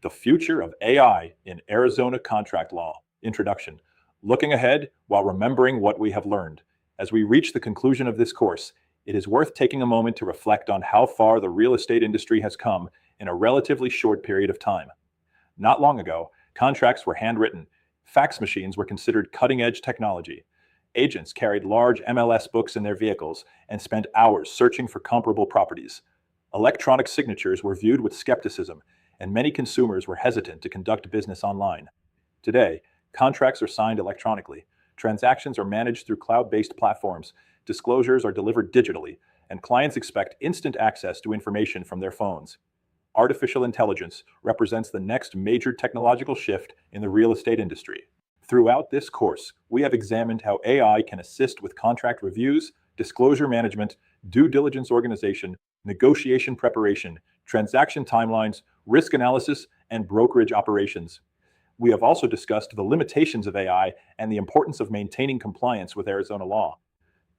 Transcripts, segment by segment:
The Future of AI in Arizona Contract Law. Introduction. Looking ahead while remembering what we have learned. As we reach the conclusion of this course, it is worth taking a moment to reflect on how far the real estate industry has come in a relatively short period of time. Not long ago, contracts were handwritten, fax machines were considered cutting-edge technology. Agents carried large MLS books in their vehicles and spent hours searching for comparable properties. Electronic signatures were viewed with skepticism, and many consumers were hesitant to conduct business online. Today, contracts are signed electronically, transactions are managed through cloud-based platforms, disclosures are delivered digitally, and clients expect instant access to information from their phones. Artificial intelligence represents the next major technological shift in the real estate industry. Throughout this course, we have examined how AI can assist with contract reviews, disclosure management, due diligence organization, negotiation preparation, transaction timelines, risk analysis, and brokerage operations. We have also discussed the limitations of AI and the importance of maintaining compliance with Arizona law.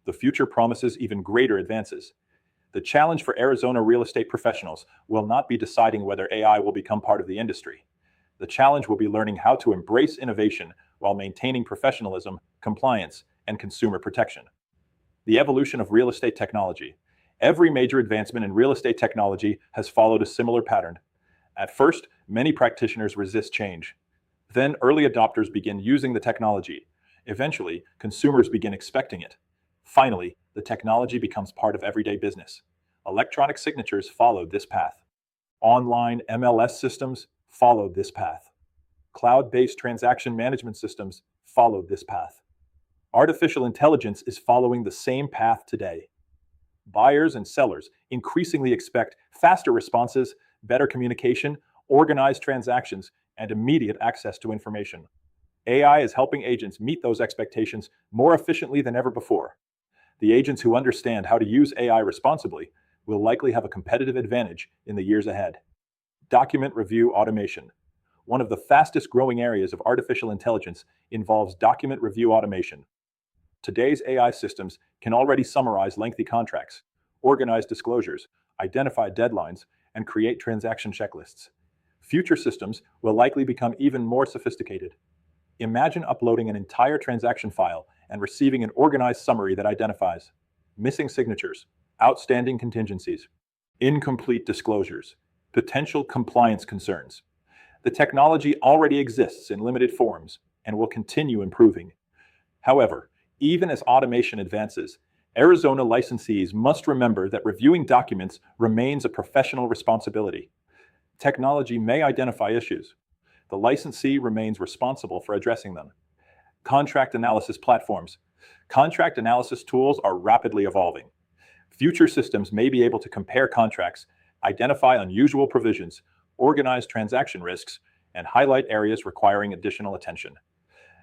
The future promises even greater advances. The challenge for Arizona real estate professionals will not be deciding whether AI will become part of the industry. The challenge will be learning how to embrace innovation while maintaining professionalism, compliance, and consumer protection. The evolution of real estate technology. Every major advancement in real estate technology has followed a similar pattern. At first, many practitioners resist change. Then early adopters begin using the technology. Eventually, consumers begin expecting it. Finally, the technology becomes part of everyday business. Electronic signatures followed this path. Online MLS systems followed this path. Cloud-based transaction management systems followed this path. Artificial intelligence is following the same path today. Buyers and sellers increasingly expect faster responses, better communication, organized transactions, and immediate access to information. AI is helping agents meet those expectations more efficiently than ever before. The agents who understand how to use AI responsibly will likely have a competitive advantage in the years ahead. Document review automation. One of the fastest growing areas of artificial intelligence involves document review automation. Today's AI systems can already summarize lengthy contracts, organize disclosures, identify deadlines, and create transaction checklists. Future systems will likely become even more sophisticated. Imagine uploading an entire transaction file and receiving an organized summary that identifies missing signatures, outstanding contingencies, incomplete disclosures, potential compliance concerns. The technology already exists in limited forms and will continue improving. However, even as automation advances, Arizona licensees must remember that reviewing documents remains a professional responsibility. Technology may identify issues. The licensee remains responsible for addressing them. Contract analysis platforms. Contract analysis tools are rapidly evolving. Future systems may be able to compare contracts, identify unusual provisions, organize transaction risks, and highlight areas requiring additional attention.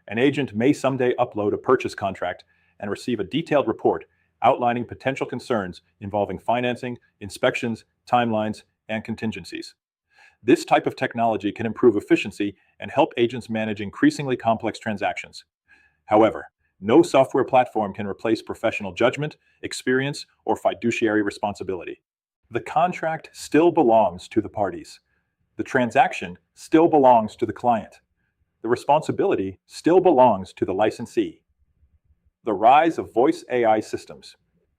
An agent may someday upload a purchase contract and receive a detailed report outlining potential concerns involving financing, inspections, timelines, and contingencies. This type of technology can improve efficiency and help agents manage increasingly complex transactions. However, no software platform can replace professional judgment, experience, or fiduciary responsibility. The contract still belongs to the parties. The transaction still belongs to the client. The responsibility still belongs to the licensee. The rise of voice AI systems.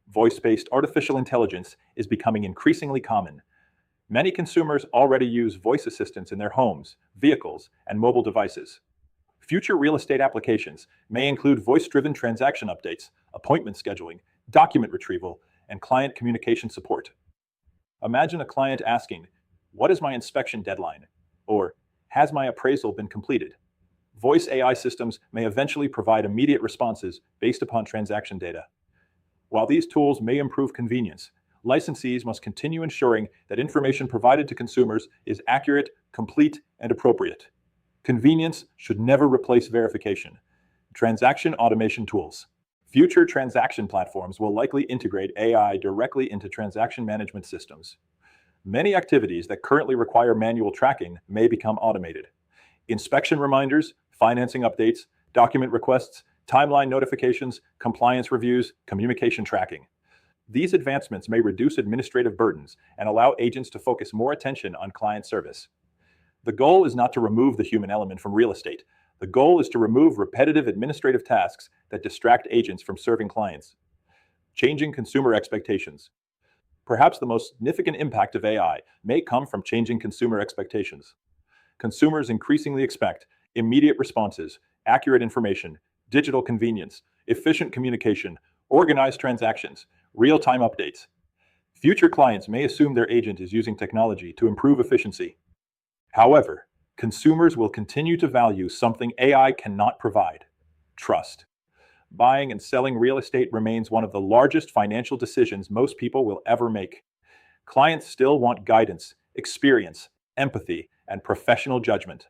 Voice-based artificial intelligence is becoming increasingly common. Many consumers already use voice assistants in their homes, vehicles, and mobile devices. Future real estate applications may include voice-driven transaction updates, appointment scheduling, document retrieval, and client communication support. Imagine a client asking, "What is my inspection deadline?" or "Has my appraisal been completed?" Voice AI systems may eventually provide immediate responses based upon transaction data. While these tools may improve convenience, licensees must continue ensuring that information provided to consumers is accurate, complete, and appropriate. Convenience should never replace verification. Transaction automation tools. Future transaction platforms will likely integrate AI directly into transaction management systems. Many activities that currently require manual tracking may become automated. Inspection reminders, financing updates, document requests, timeline notifications, compliance reviews, communication tracking. These advancements may reduce administrative burdens and allow agents to focus more attention on client service. The goal is not to remove the human element from real estate. The goal is to remove repetitive administrative tasks that distract agents from serving clients. Changing consumer expectations. Perhaps the most significant impact of AI may come from changing consumer expectations. Consumers increasingly expect immediate responses, accurate information, digital convenience, efficient communication, organized transactions, real-time updates. Future clients may assume their agent is using technology to improve efficiency. However, consumers will continue to value something AI cannot provide: trust. Buying and selling real estate remains one of the largest financial decisions most people will ever make. Clients still want guidance, experience, empathy, and professional judgment.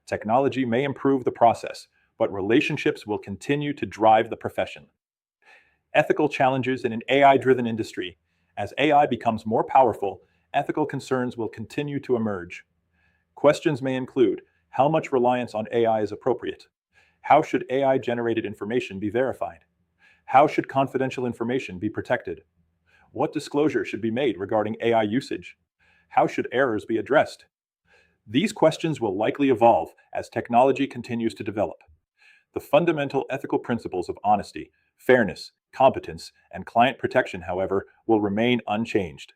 Technology may improve the process, but relationships will continue to drive the profession. Ethical challenges in an AI-driven industry. As AI becomes more powerful, ethical concerns will continue to emerge. Questions may include: how much reliance on AI is appropriate? How should AI-generated information be verified? How should confidential information be protected? What disclosure should be made regarding AI usage? How should errors be addressed? These questions will likely evolve as technology continues to develop. The fundamental ethical principles of honesty, fairness, competence, and client protection, however, will remain unchanged.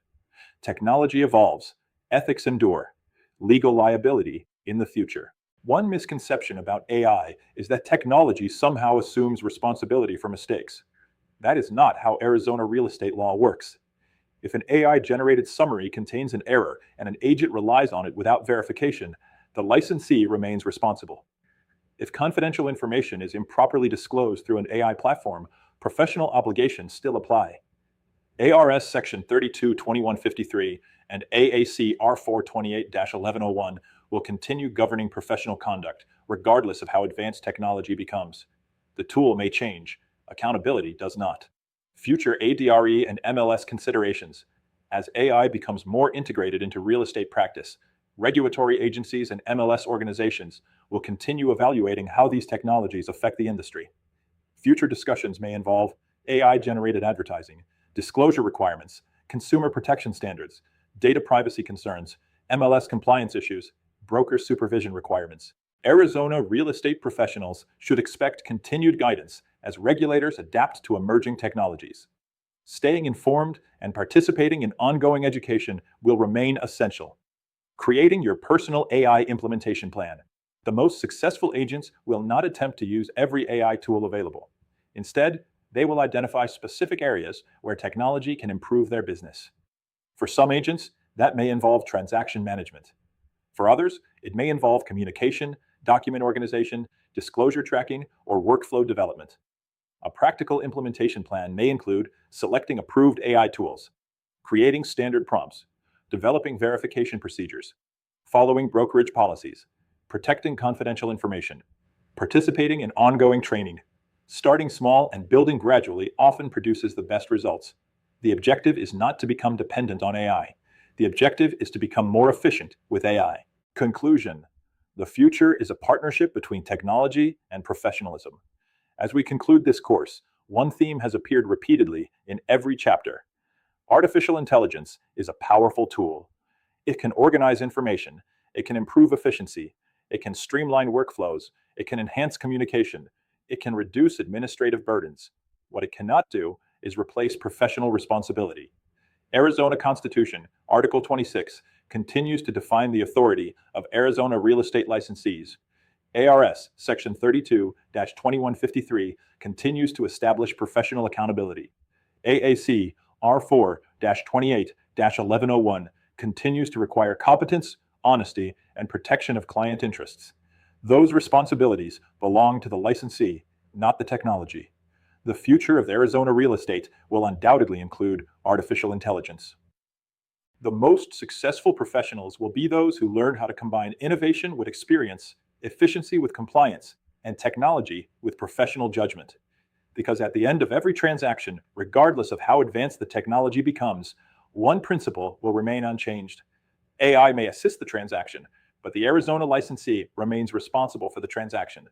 Technology evolves, ethics endure, legal liability in the future. One misconception about AI is that technology somehow assumes responsibility for mistakes. That is not how Arizona real estate law works. If an AI-generated summary contains an error and an agent relies on it without verification, the licensee remains responsible. If confidential information is improperly disclosed through an AI platform, professional obligations still apply. ARS Section 32-2153 and AAC R428-1101 will continue governing professional conduct, regardless of how advanced technology becomes. The tool may change, accountability does not. Future ADRE and MLS considerations. As AI becomes more integrated into real estate practice, regulatory agencies and MLS organizations will continue evaluating how these technologies affect the industry. Future discussions may involve AI-generated advertising, disclosure requirements, consumer protection standards, data privacy concerns, MLS compliance issues, broker supervision requirements. Arizona real estate professionals should expect continued guidance as regulators adapt to emerging technologies. Staying informed and participating in ongoing education will remain essential. Creating your personal AI implementation plan. The most successful agents will not attempt to use every AI tool available. Instead, they will identify specific areas where technology can improve their business. For some agents, that may involve transaction management. For others, it may involve communication, document organization, disclosure tracking, or workflow development. A practical implementation plan may include selecting approved AI tools, creating standard prompts, developing verification procedures, following brokerage policies, protecting confidential information, participating in ongoing training. Starting small and building gradually often produces the best results. The objective is not to become dependent on AI. The objective is to become more efficient with AI. Conclusion: the future is a partnership between technology and professionalism. As we conclude this course, one theme has appeared repeatedly in every chapter. Artificial intelligence is a powerful tool. It can organize information, it can improve efficiency, it can streamline workflows, it can enhance communication, it can reduce administrative burdens. What it cannot do is replace professional responsibility. Arizona Constitution, Article 26, continues to define the authority of Arizona real estate licensees. ARS Section 32-2153 continues to establish professional accountability. AAC R4-28-1101 continues to require competence, honesty, and protection of client interests. Those responsibilities belong to the licensee, not the technology. The future of Arizona real estate will undoubtedly include artificial intelligence. The most successful professionals will be those who learn how to combine innovation with experience, efficiency with compliance, and technology with professional judgment. Because at the end of every transaction, regardless of how advanced the technology becomes, one principle will remain unchanged. AI may assist the transaction, but the Arizona licensee remains responsible for the transaction.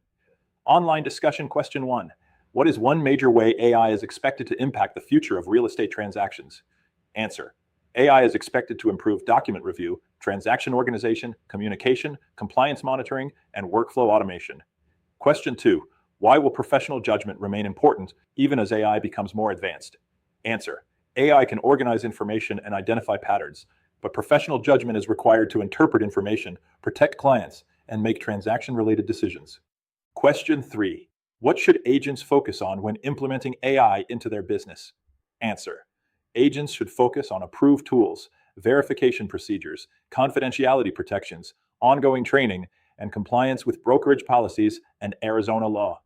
Online discussion question 1. What is one major way AI is expected to impact the future of real estate transactions? Answer: AI is expected to improve document review, transaction organization, communication, compliance monitoring, and workflow automation. Question 2. Why will professional judgment remain important even as AI becomes more advanced? Answer. AI can organize information and identify patterns, but professional judgment is required to interpret information, protect clients, and make transaction-related decisions. Question 3. What should agents focus on when implementing AI into their business? Answer. Agents should focus on approved tools, verification procedures, confidentiality protections, ongoing training, and compliance with brokerage policies and Arizona law.